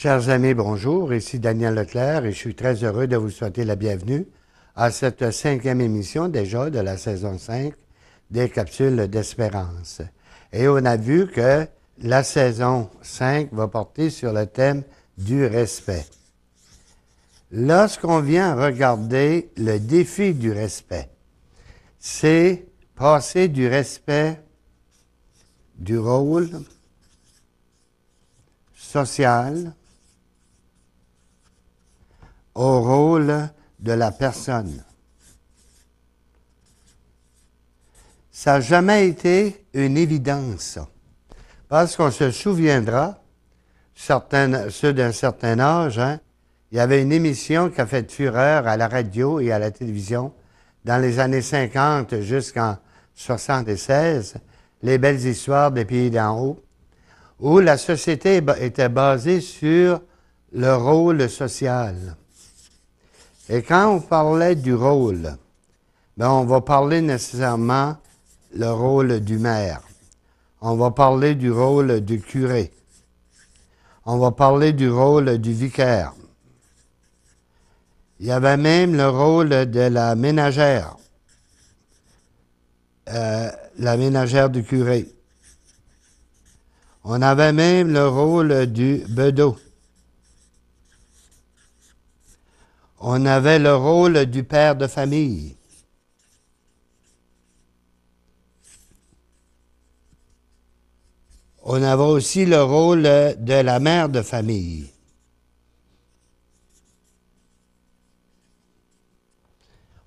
Chers amis, bonjour. Ici Daniel Leclerc et je suis très heureux de vous souhaiter la bienvenue à cette 5e émission déjà de la saison 5 des Capsules d'Espérance. Et on a vu que la saison 5 va porter sur le thème du respect. Lorsqu'on vient regarder le défi du respect, c'est passer du respect du rôle social au rôle de la personne. Ça n'a jamais été une évidence, ça. Parce qu'on se souviendra, ceux d'un certain âge, il y avait une émission qui a fait fureur à la radio et à la télévision dans les années 50 jusqu'en 76, Les belles histoires des pays d'en haut, où la société était basée sur le rôle social. Et quand on parlait du rôle, on va parler nécessairement le rôle du maire. On va parler du rôle du curé. On va parler du rôle du vicaire. Il y avait même le rôle de la ménagère du curé. On avait même le rôle du bedeau. On avait le rôle du père de famille. On avait aussi le rôle de la mère de famille.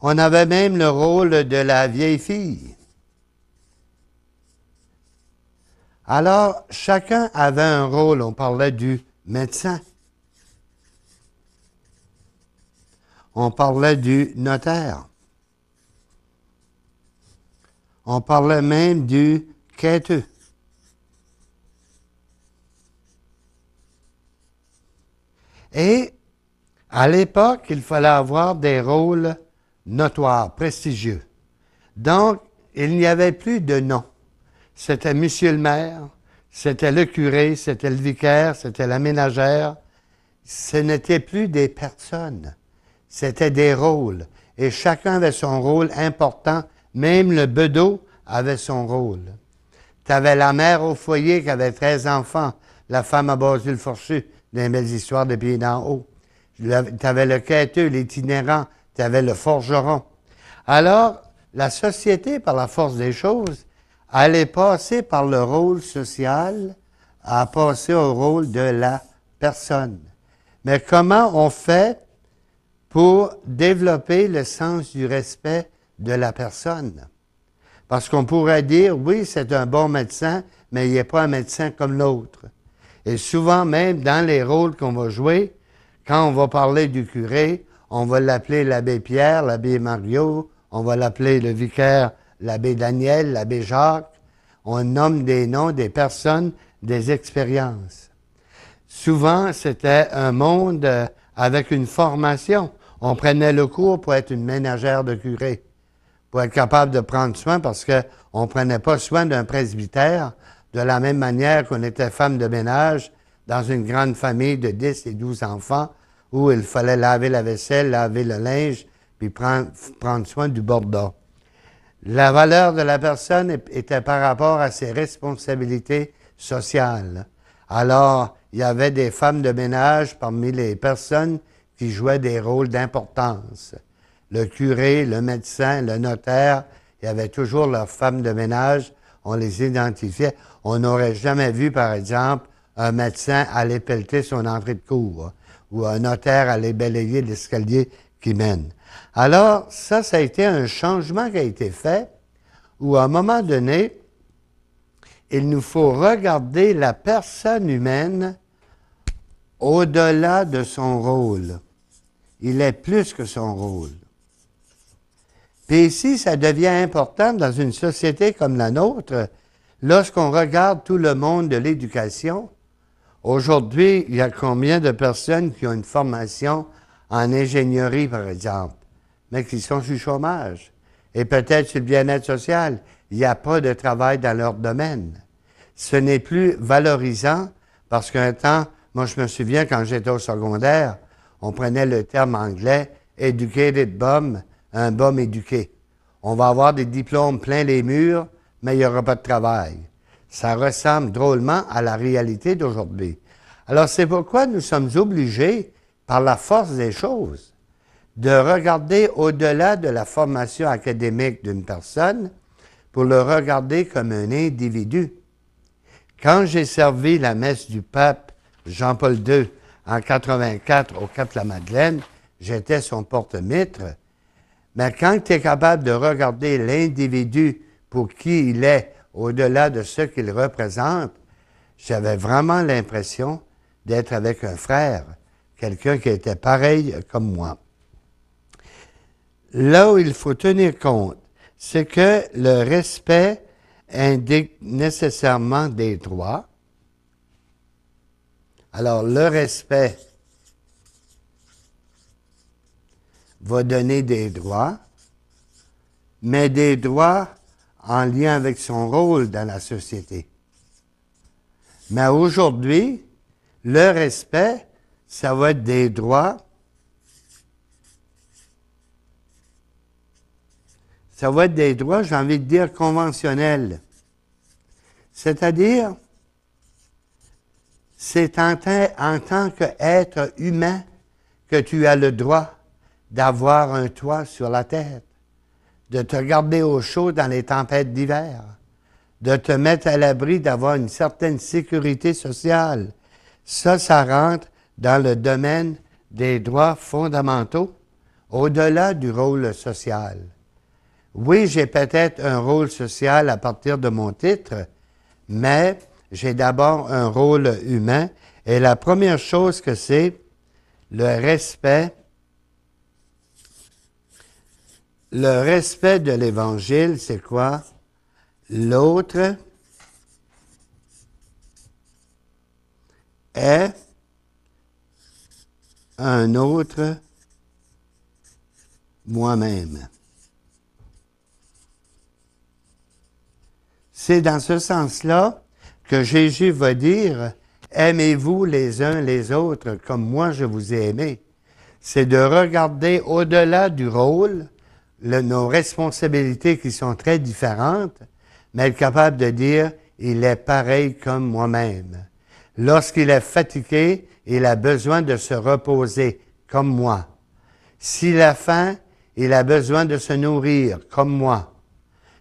On avait même le rôle de la vieille fille. Alors, chacun avait un rôle. On parlait du médecin. On parlait du notaire. On parlait même du quêteux. Et à l'époque, il fallait avoir des rôles notoires, prestigieux. Donc, il n'y avait plus de nom. C'était monsieur le maire, c'était le curé, c'était le vicaire, c'était la ménagère. Ce n'était plus des personnes. C'était des rôles. Et chacun avait son rôle important. Même le bedeau avait son rôle. Tu avais la mère au foyer qui avait 13 enfants, la femme à Basile-Fourchu, dans les belles histoires des pays d'en haut. Tu avais le quêteux, l'itinérant, tu avais le forgeron. Alors, la société, par la force des choses, allait passer par le rôle social à passer au rôle de la personne. Mais comment on fait pour développer le sens du respect de la personne? Parce qu'on pourrait dire, oui, c'est un bon médecin, mais il n'est pas un médecin comme l'autre. Et souvent, même dans les rôles qu'on va jouer, quand on va parler du curé, on va l'appeler l'abbé Pierre, l'abbé Mario, on va l'appeler le vicaire, l'abbé Daniel, l'abbé Jacques. On nomme des noms des personnes, des expériences. Souvent, c'était un monde avec une formation. On prenait le cours pour être une ménagère de curé, pour être capable de prendre soin, parce qu'on ne prenait pas soin d'un presbytère de la même manière qu'on était femme de ménage dans une grande famille de 10 et 12 enfants, où il fallait laver la vaisselle, laver le linge, puis prendre soin du bordon. La valeur de la personne était par rapport à ses responsabilités sociales. Alors, il y avait des femmes de ménage parmi les personnes qui jouaient des rôles d'importance. Le curé, le médecin, le notaire, il y avait toujours leurs femmes de ménage, on les identifiait. On n'aurait jamais vu, par exemple, un médecin aller pelleter son entrée de cour, ou un notaire aller balayer l'escalier qui mène. Alors, ça a été un changement qui a été fait, où à un moment donné, il nous faut regarder la personne humaine au-delà de son rôle. Il est plus que son rôle. Puis ici, ça devient important dans une société comme la nôtre, lorsqu'on regarde tout le monde de l'éducation. Aujourd'hui, il y a combien de personnes qui ont une formation en ingénierie, par exemple, mais qui sont sur le chômage? Et peut-être sur le bien-être social, il n'y a pas de travail dans leur domaine. Ce n'est plus valorisant parce qu'un temps, Moi, je me souviens, quand j'étais au secondaire, on prenait le terme anglais « educated bum », un bum éduqué. On va avoir des diplômes plein les murs, mais il n'y aura pas de travail. Ça ressemble drôlement à la réalité d'aujourd'hui. Alors, c'est pourquoi nous sommes obligés, par la force des choses, de regarder au-delà de la formation académique d'une personne pour le regarder comme un individu. Quand j'ai servi la messe du pape Jean-Paul II en 84 au Cap-la-Madeleine, j'étais son porte-mitre. Mais quand tu es capable de regarder l'individu pour qui il est, au-delà de ce qu'il représente, j'avais vraiment l'impression d'être avec un frère, quelqu'un qui était pareil comme moi. Là où il faut tenir compte, c'est que le respect indique nécessairement des droits. Alors, le respect va donner des droits, mais des droits en lien avec son rôle dans la société. Mais aujourd'hui, le respect, ça va être des droits, j'ai envie de dire, conventionnels. C'est-à-dire, c'est en tant qu'être humain que tu as le droit d'avoir un toit sur la tête, de te garder au chaud dans les tempêtes d'hiver, de te mettre à l'abri d'avoir une certaine sécurité sociale. Ça rentre dans le domaine des droits fondamentaux, au-delà du rôle social. Oui, j'ai peut-être un rôle social à partir de mon titre, mais j'ai d'abord un rôle humain. Et la première chose que c'est, le respect de l'Évangile, c'est quoi? L'autre est un autre moi-même. C'est dans ce sens-là que Jésus va dire « Aimez-vous les uns les autres comme moi je vous ai aimés ». C'est de regarder au-delà du rôle, nos responsabilités qui sont très différentes, mais être capable de dire « Il est pareil comme moi-même ». Lorsqu'il est fatigué, il a besoin de se reposer comme moi. S'il a faim, il a besoin de se nourrir comme moi.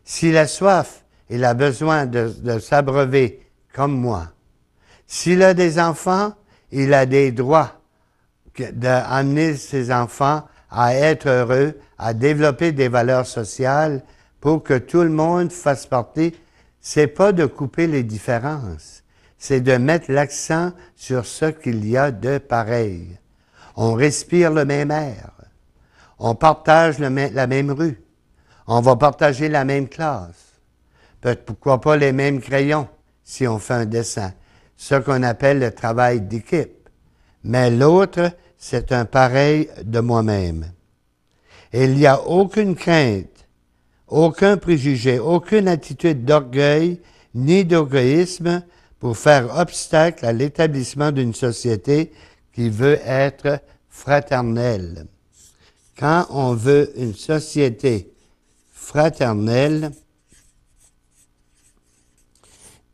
S'il a soif, il a besoin de s'abreuver comme moi. S'il a des enfants, il a des droits d'amener ses enfants à être heureux, à développer des valeurs sociales pour que tout le monde fasse partie. C'est pas de couper les différences, c'est de mettre l'accent sur ce qu'il y a de pareil. On respire le même air, on partage la même rue, on va partager la même classe. Pourquoi pas les mêmes crayons si on fait un dessin. Ce qu'on appelle le travail d'équipe. Mais l'autre, c'est un pareil de moi-même. Et il n'y a aucune crainte, aucun préjugé, aucune attitude d'orgueil ni d'égoïsme pour faire obstacle à l'établissement d'une société qui veut être fraternelle. Quand on veut une société fraternelle,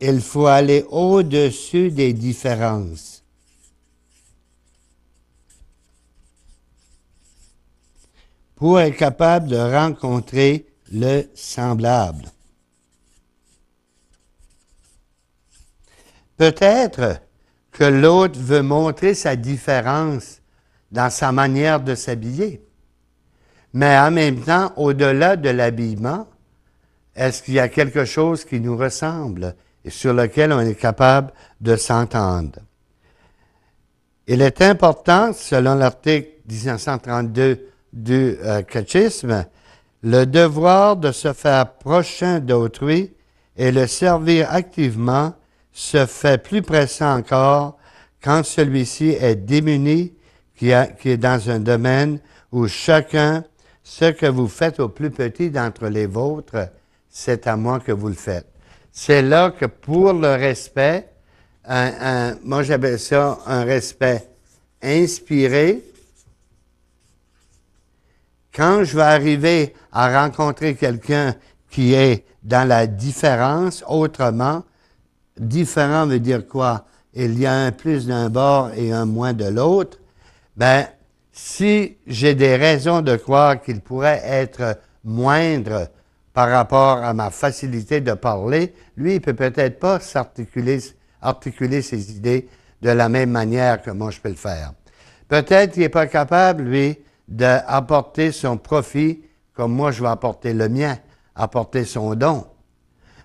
il faut aller au-dessus des différences. Pour être capable de rencontrer le semblable. Peut-être que l'autre veut montrer sa différence dans sa manière de s'habiller, mais en même temps, au-delà de l'habillement, est-ce qu'il y a quelque chose qui nous ressemble et sur lequel on est capable de s'entendre? Il est important, selon l'article 1932 du Catechisme, le devoir de se faire prochain d'autrui et le servir activement se fait plus pressant encore quand celui-ci est démuni, qui est dans un domaine où chacun, ce que vous faites au plus petit d'entre les vôtres, c'est à moi que vous le faites. C'est là que pour le respect, moi j'appelle ça un respect inspiré. Quand je vais arriver à rencontrer quelqu'un qui est dans la différence, autrement, différent veut dire quoi? Il y a un plus d'un bord et un moins de l'autre. Ben, si j'ai des raisons de croire qu'il pourrait être moindre par rapport à ma facilité de parler, lui, il peut peut-être pas articuler ses idées de la même manière que moi je peux le faire. Peut-être qu'il n'est pas capable, lui, d'apporter son profit comme moi je vais apporter le mien, apporter son don.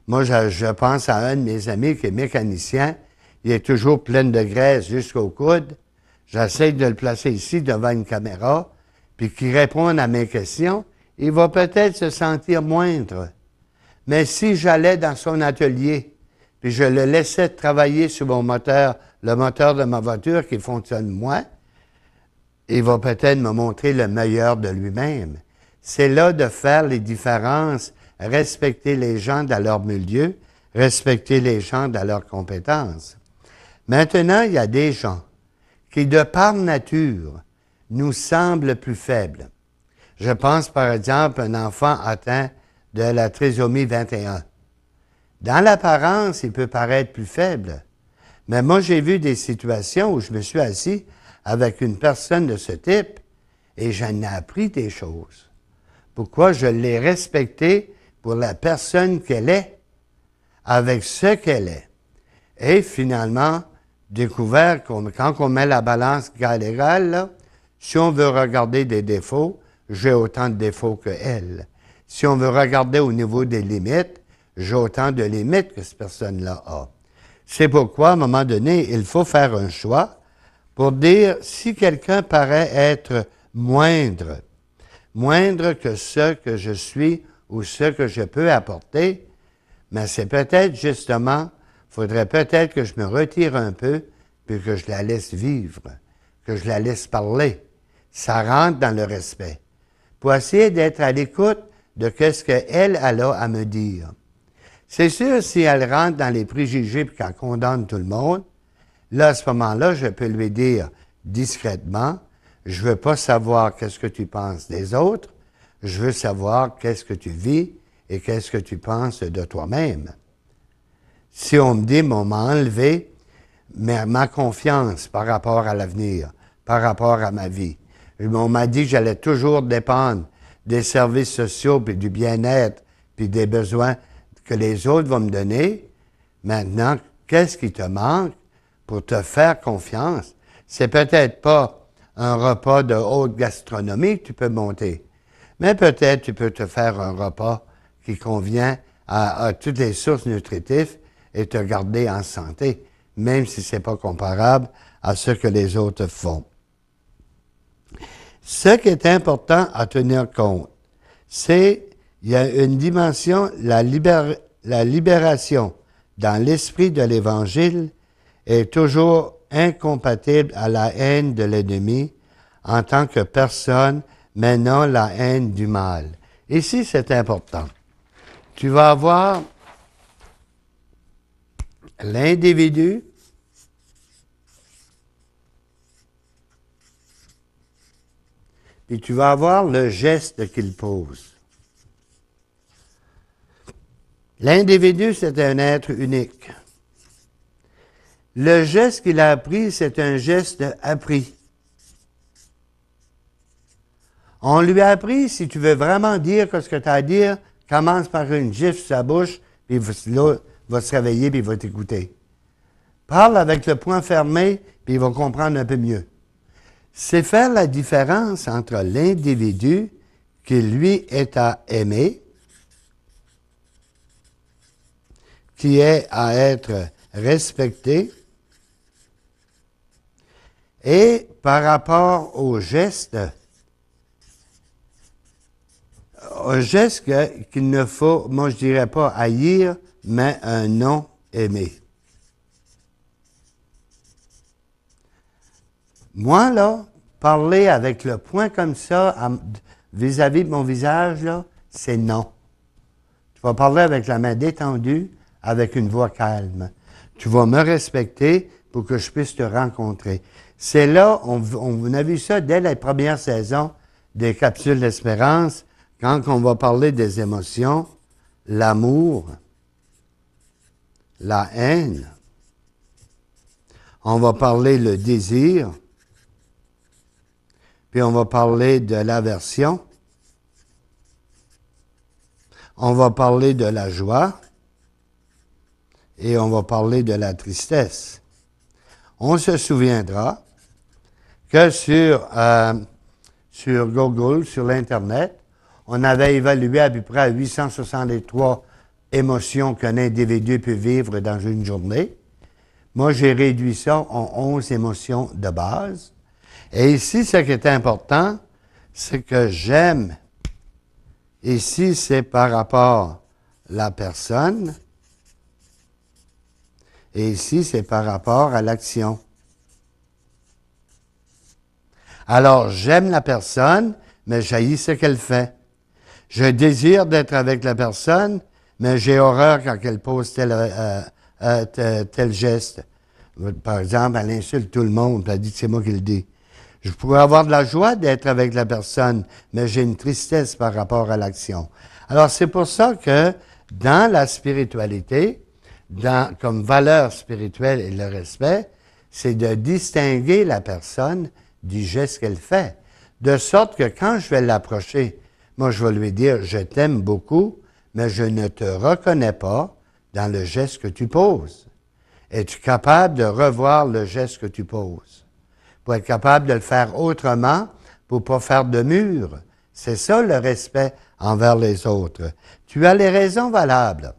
Moi, je pense à un de mes amis qui est mécanicien. Il est toujours plein de graisse jusqu'au coude. J'essaie de le placer ici devant une caméra, puis qu'il réponde à mes questions. Il va peut-être se sentir moindre. Mais si j'allais dans son atelier, puis je le laissais travailler sur mon moteur, le moteur de ma voiture qui fonctionne moins, il va peut-être me montrer le meilleur de lui-même. C'est là de faire les différences, respecter les gens dans leur milieu, respecter les gens dans leurs compétences. Maintenant, il y a des gens qui, de par nature, nous semblent plus faibles. Je pense, par exemple, à un enfant atteint de la trisomie 21. Dans l'apparence, il peut paraître plus faible. Mais moi, j'ai vu des situations où je me suis assis avec une personne de ce type et j'en ai appris des choses. Pourquoi? Je l'ai respectée pour la personne qu'elle est, avec ce qu'elle est. Et finalement, découvert que quand on met la balance égale, là, si on veut regarder des défauts, j'ai autant de défauts qu'elle. Si on veut regarder au niveau des limites, j'ai autant de limites que cette personne-là a. C'est pourquoi, à un moment donné, il faut faire un choix pour dire si quelqu'un paraît être moindre que ce que je suis ou ce que je peux apporter, mais c'est peut-être justement, faudrait peut-être que je me retire un peu puis que je la laisse vivre, que je la laisse parler. Ça rentre dans le respect. Pour essayer d'être à l'écoute de ce qu'elle a à me dire. C'est sûr, si elle rentre dans les préjugés et qu'elle condamne tout le monde, là, à ce moment-là, je peux lui dire discrètement, je veux pas savoir qu'est-ce que tu penses des autres, je veux savoir qu'est-ce que tu vis et qu'est-ce que tu penses de toi-même. Si on me dit, on m'a enlevé ma confiance par rapport à l'avenir, par rapport à ma vie. On m'a dit que j'allais toujours dépendre des services sociaux, puis du bien-être, puis des besoins que les autres vont me donner. Maintenant, qu'est-ce qui te manque pour te faire confiance? C'est peut-être pas un repas de haute gastronomie que tu peux monter, mais peut-être tu peux te faire un repas qui convient à toutes les sources nutritives et te garder en santé, même si ce n'est pas comparable à ce que les autres font. Ce qui est important à tenir compte, c'est il y a une dimension, la libération dans l'esprit de l'Évangile est toujours incompatible à la haine de l'ennemi en tant que personne, mais non la haine du mal. Ici, c'est important. Tu vas avoir l'individu et tu vas avoir le geste qu'il pose. L'individu, c'est un être unique. Le geste qu'il a appris, c'est un geste appris. On lui a appris, si tu veux vraiment dire ce que tu as à dire, commence par une gifle sur sa bouche, puis là, il va se réveiller, puis il va t'écouter. Parle avec le poing fermé, puis il va comprendre un peu mieux. C'est faire la différence entre l'individu qui, lui, est à aimer, qui est à être respecté, et par rapport au geste qu'il ne faut, moi je dirais pas haïr, mais un non aimer. Moi, là, parler avec le poing comme ça, vis-à-vis de mon visage, là, c'est non. Tu vas parler avec la main détendue, avec une voix calme. Tu vas me respecter pour que je puisse te rencontrer. C'est là, on a vu ça dès la première saison des Capsules d'Espérance, quand on va parler des émotions, l'amour, la haine, on va parler le désir, puis on va parler de l'aversion, on va parler de la joie et on va parler de la tristesse. On se souviendra que sur Google, sur l'Internet, on avait évalué à peu près à 863 émotions qu'un individu peut vivre dans une journée. Moi, j'ai réduit ça en 11 émotions de base. Et ici, ce qui est important, c'est que j'aime. Ici, c'est par rapport à la personne. Et ici, c'est par rapport à l'action. Alors, j'aime la personne, mais j'haïs ce qu'elle fait. Je désire d'être avec la personne, mais j'ai horreur quand elle pose tel geste. Par exemple, elle insulte tout le monde, puis elle dit que c'est moi qui le dis. Je pourrais avoir de la joie d'être avec la personne, mais j'ai une tristesse par rapport à l'action. Alors, c'est pour ça que dans la spiritualité, comme valeur spirituelle et le respect, c'est de distinguer la personne du geste qu'elle fait. De sorte que quand je vais l'approcher, moi, je vais lui dire, je t'aime beaucoup, mais je ne te reconnais pas dans le geste que tu poses. Es-tu capable de revoir le geste que tu poses? Pour être capable de le faire autrement, pour ne pas faire de mur. C'est ça le respect envers les autres. Tu as les raisons valables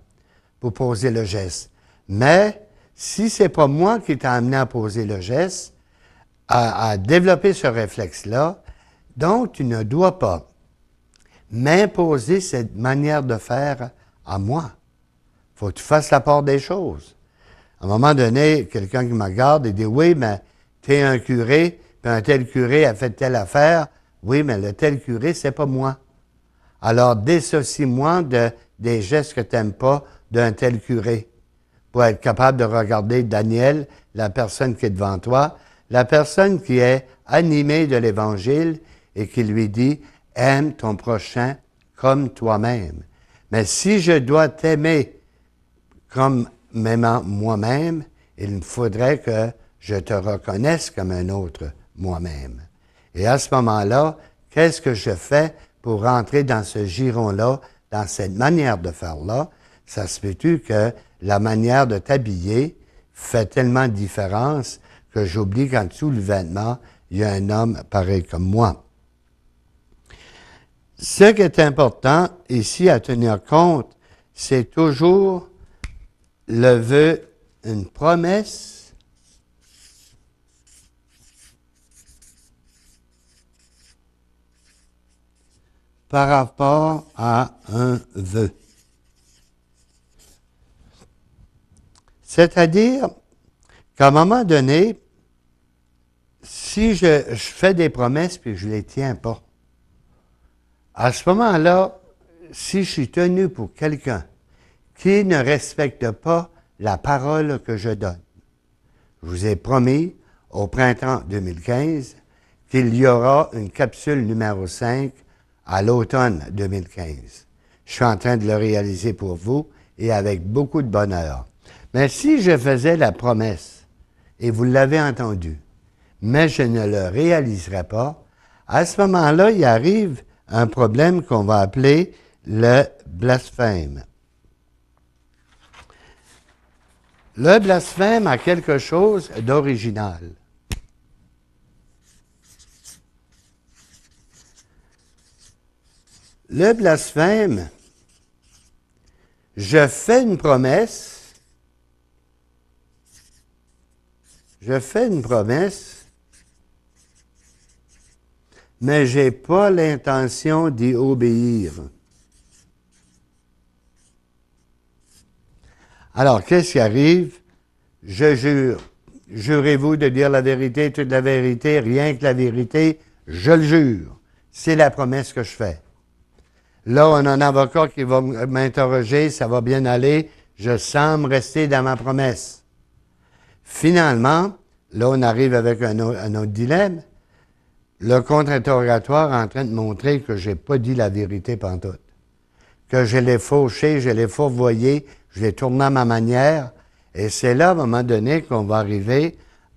pour poser le geste. Mais si ce n'est pas moi qui t'ai amené à poser le geste, à développer ce réflexe-là, donc tu ne dois pas m'imposer cette manière de faire à moi. Il faut que tu fasses la part des choses. À un moment donné, quelqu'un qui me regarde et dit « Oui, mais tu es un curé, puis un tel curé a fait telle affaire. Oui, mais le tel curé, c'est pas moi. Alors, dissocie-moi des gestes que tu n'aimes pas d'un tel curé pour être capable de regarder Daniel, la personne qui est devant toi, la personne qui est animée de l'Évangile et qui lui dit « Aime ton prochain comme toi-même. » Mais si je dois t'aimer comme m'aimant moi-même, il me faudrait que je te reconnaisse comme un autre moi-même. Et à ce moment-là, qu'est-ce que je fais pour rentrer dans ce giron-là, dans cette manière de faire-là? Ça se peut-tu que la manière de t'habiller fait tellement de différence que j'oublie qu'en dessous le vêtement, il y a un homme pareil comme moi. Ce qui est important ici à tenir compte, c'est toujours le vœu, une promesse par rapport à un vœu. C'est-à-dire qu'à un moment donné, si je fais des promesses puis je ne les tiens pas, à ce moment-là, si je suis tenu pour quelqu'un qui ne respecte pas la parole que je donne, je vous ai promis au printemps 2015 qu'il y aura une capsule numéro 5 à l'automne 2015. Je suis en train de le réaliser pour vous et avec beaucoup de bonheur. Mais si je faisais la promesse, et vous l'avez entendu, mais je ne le réaliserai pas, à ce moment-là, il arrive un problème qu'on va appeler le blasphème. Le blasphème a quelque chose d'original. Le blasphème, je fais une promesse, mais je n'ai pas l'intention d'y obéir. Alors, qu'est-ce qui arrive? Je jure. Jurez-vous de dire la vérité, toute la vérité, rien que la vérité? Je le jure. C'est la promesse que je fais. Là, on a un avocat qui va m'interroger, ça va bien aller, je semble rester dans ma promesse. Finalement, là, on arrive avec un autre dilemme. Le contre-interrogatoire est en train de montrer que je n'ai pas dit la vérité pantoute. Que je l'ai fauché, je l'ai fourvoyé, je l'ai tourné à ma manière. Et c'est là, à un moment donné, qu'on va arriver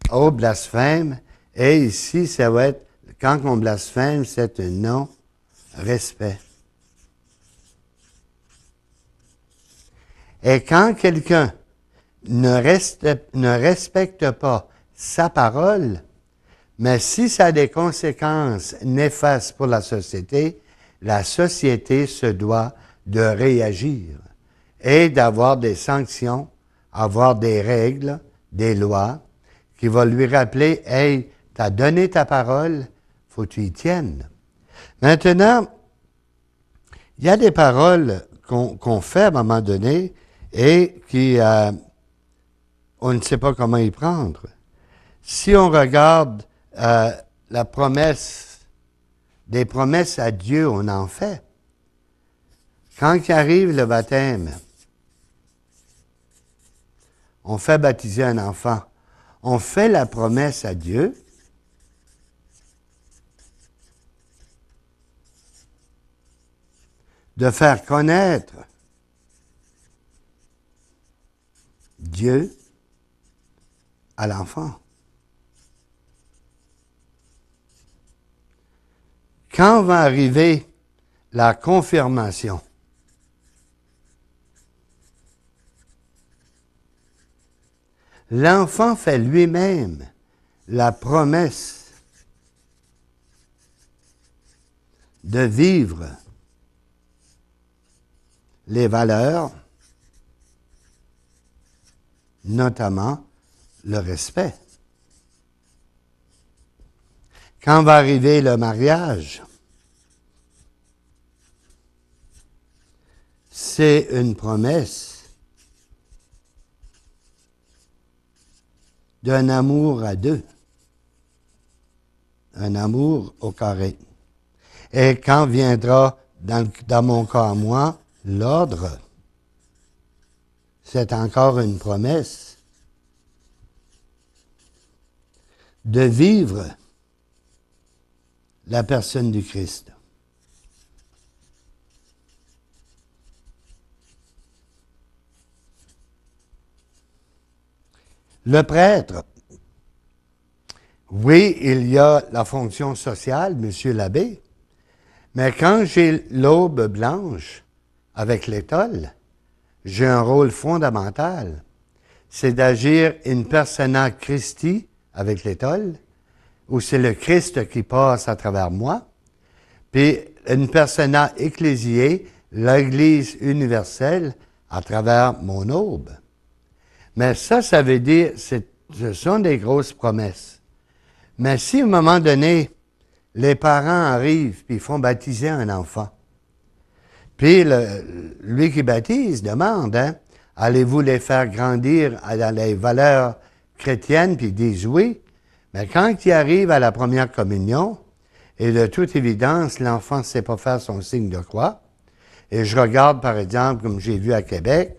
au blasphème. Et ici, ça va être, quand on blasphème, c'est un non-respect. Et quand quelqu'un ne respecte pas sa parole, mais si ça a des conséquences néfastes pour la société se doit de réagir et d'avoir des sanctions, avoir des règles, des lois qui vont lui rappeler, « Hey, tu as donné ta parole, faut que tu y tiennes. » Maintenant, il y a des paroles qu'on fait à un moment donné et qui, on ne sait pas comment y prendre. Si on regarde la promesse, des promesses à Dieu, on en fait. Quand il arrive le baptême, on fait baptiser un enfant. On fait la promesse à Dieu de faire connaître Dieu à l'enfant. Quand va arriver la confirmation, l'enfant fait lui-même la promesse de vivre les valeurs, notamment le respect. Quand va arriver le mariage, c'est une promesse d'un amour à deux, un amour au carré. Et quand viendra, dans mon cas à moi, l'ordre, c'est encore une promesse de vivre la personne du Christ. Le prêtre, oui, il y a la fonction sociale, monsieur l'abbé, mais quand j'ai l'aube blanche avec l'étole, j'ai un rôle fondamental, c'est d'agir in persona Christi avec l'étole, où c'est le Christ qui passe à travers moi, puis in persona ecclésiae, l'Église universelle, à travers mon aube. Mais ça veut dire, ce sont des grosses promesses. Mais si à un moment donné, les parents arrivent puis font baptiser un enfant, puis lui qui baptise demande, allez-vous les faire grandir dans les valeurs chrétiennes, puis ils disent oui. Mais quand il arrive à la première communion, et de toute évidence, l'enfant ne sait pas faire son signe de croix, et je regarde par exemple, comme j'ai vu à Québec,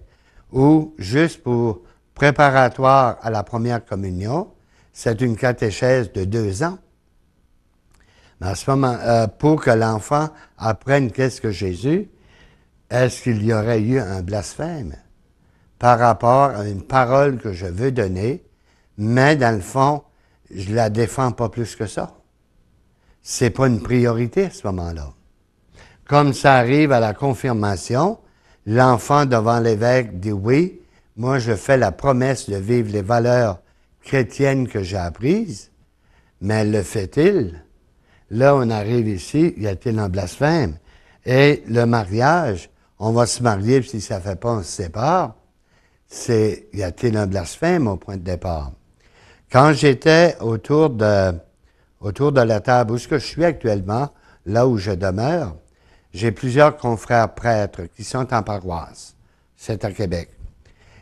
où juste pour préparatoire à la première communion, c'est une catéchèse de 2 ans. Mais à ce moment, pour que l'enfant apprenne qu'est-ce que Jésus, est-ce qu'il y aurait eu un blasphème par rapport à une parole que je veux donner, mais dans le fond, je ne la défends pas plus que ça. C'est pas une priorité à ce moment-là. Comme ça arrive à la confirmation, l'enfant devant l'évêque dit oui, moi je fais la promesse de vivre les valeurs chrétiennes que j'ai apprises, mais le fait-il? Là, on arrive ici, y a-t-il un blasphème? Et le mariage, on va se marier, puis si ça ne fait pas, on se sépare. Y a-t-il un blasphème au point de départ? Quand j'étais autour de la table où je suis actuellement, là où je demeure, j'ai plusieurs confrères prêtres qui sont en paroisse. C'est à Québec.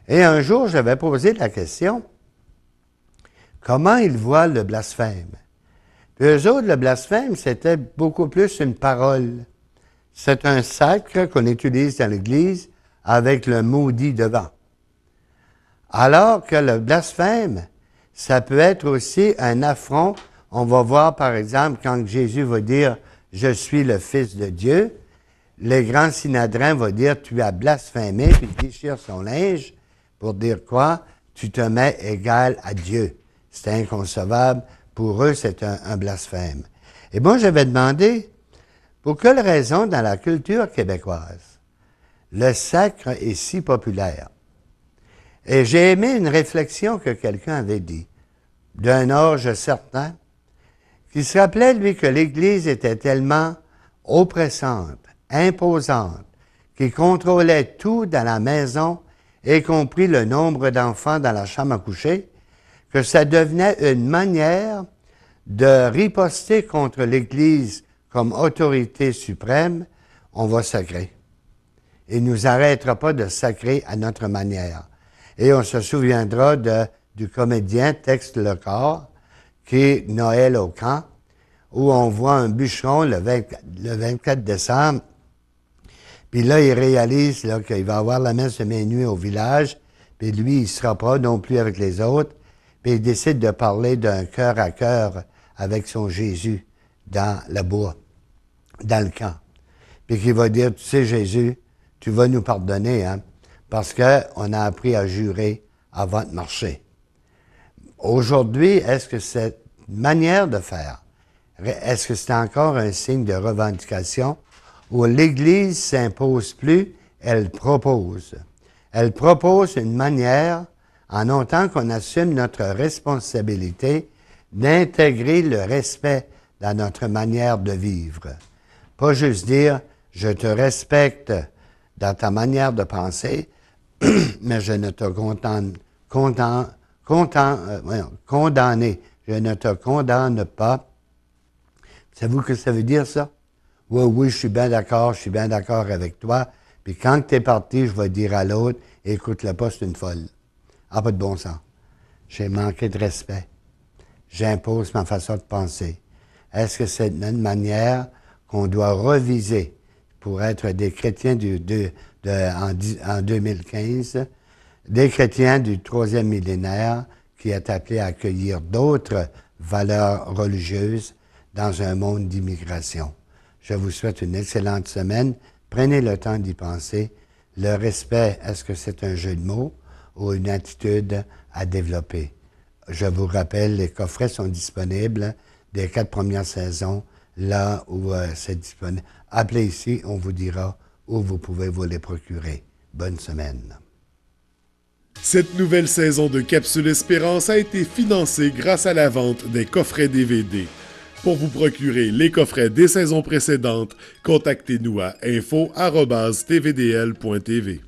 Et un jour, j'avais posé la question, comment ils voient le blasphème? Puis eux autres, le blasphème, c'était beaucoup plus une parole. C'est un sacre qu'on utilise dans l'Église avec le maudit devant. Alors que le blasphème, Ça peut être aussi un affront. On va voir, par exemple, quand Jésus va dire « Je suis le Fils de Dieu », le grand synodrin va dire « Tu as blasphémé », puis il déchire son linge pour dire quoi? « Tu te mets égal à Dieu ». C'est inconcevable. Pour eux, c'est un blasphème. Et moi, j'avais demandé, pour quelle raison, dans la culture québécoise, le sacre est si populaire? Et j'ai aimé une réflexion que quelqu'un avait dit, d'un âge certain, qui se rappelait, lui, que l'Église était tellement oppressante, imposante, qui contrôlait tout dans la maison, y compris le nombre d'enfants dans la chambre à coucher, que ça devenait une manière de riposter contre l'Église comme autorité suprême. On va sacrer. Il ne nous arrêtera pas de sacrer à notre manière. Et on se souviendra du comédien Tex Lecor, qui est Noël au camp, où on voit un bûcheron le 24 décembre, puis là, il réalise là, qu'il va avoir la messe de minuit au village, puis lui, il ne sera pas non plus avec les autres, puis il décide de parler d'un cœur à cœur avec son Jésus dans le bois, dans le camp. Puis qu'il va dire, tu sais, Jésus, tu vas nous pardonner, hein, parce qu'on a appris à jurer avant de marcher. Aujourd'hui, est-ce que cette manière de faire, est-ce que c'est encore un signe de revendication où l'Église s'impose plus, elle propose? Elle propose une manière, en autant qu'on assume notre responsabilité, d'intégrer le respect dans notre manière de vivre. Pas juste dire, je te respecte dans ta manière de penser, mais je ne te condamner. Je ne te condamne pas. Savez-vous ce que ça veut dire, ça? Oui, oui, je suis bien d'accord avec toi. Puis quand tu es parti, je vais dire à l'autre, écoute-le pas, c'est une folle. Ah, pas de bon sens. J'ai manqué de respect. J'impose ma façon de penser. Est-ce que c'est une manière qu'on doit reviser pour être des chrétiens en 2015, des chrétiens du troisième millénaire qui est appelé à accueillir d'autres valeurs religieuses dans un monde d'immigration? Je vous souhaite une excellente semaine. Prenez le temps d'y penser. Le respect, est-ce que c'est un jeu de mots ou une attitude à développer? Je vous rappelle, les coffrets sont disponibles des 4 premières saisons, là où c'est disponible. Appelez ici, on vous dira où vous pouvez vous les procurer. Bonne semaine. Cette nouvelle saison de Capsule Espérance a été financée grâce à la vente des coffrets DVD. Pour vous procurer les coffrets des saisons précédentes, contactez-nous à info@tvdl.tv.